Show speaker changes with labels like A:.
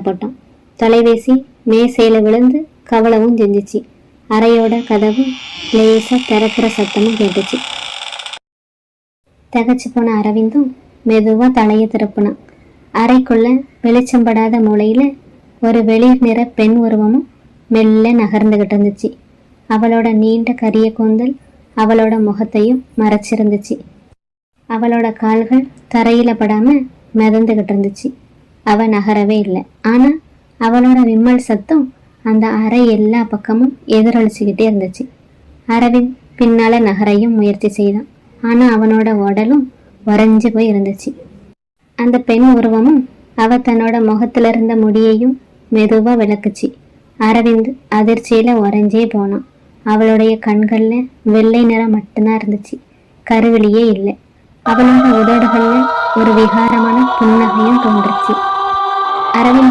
A: போட்டான். தொலைபேசி மேசையில விழுந்து கவலவும் செஞ்சிச்சு. அறையோட கதவு லேசா திறக்கிற சத்தமும் கேட்டுச்சு. தகச்சு போன அரவிந்தும் மெதுவா தலையை திருப்பினான். அறைக்குள்ள வெளிச்சம்படாத மூலையில ஒரு வெளிர் நிற பெண் உருவமும் மெல்ல நகர்ந்துகிட்டு இருந்துச்சு. அவளோட நீண்ட கரிய கூந்தல் அவளோட முகத்தையும் மறைச்சிருந்துச்சு. அவளோட கால்கள் தரையில படாம மிதந்துகிட்டு இருந்துச்சு. அவ நகரவே இல்லை. ஆனா அவளோட விம்மல் சத்தம் அந்த அறை எல்லா பக்கமும் எதிரொலிச்சுக்கிட்டே இருந்துச்சு. அரவிந்த் பின்னால நகரையும் முயற்சி செய்தான். ஆனா அவனோட உடலும் உறைஞ்சு போய் இருந்துச்சு. அந்த பெண் உருவமும் அவ தன்னோட முகத்துல இருந்த முடியையும் மெதுவா விளக்குச்சு. அரவிந்த் அதிர்ச்சியில உறைஞ்சே போனான். அவளுடைய கண்கள்ல வெள்ளை நிறம் மட்டும்தான் இருந்துச்சு, கருவிழியே இல்லை. அவளோட உதடுகள்ல ஒரு விகாரமான புன்னகையும் தோன்றுச்சு. அரவிந்த்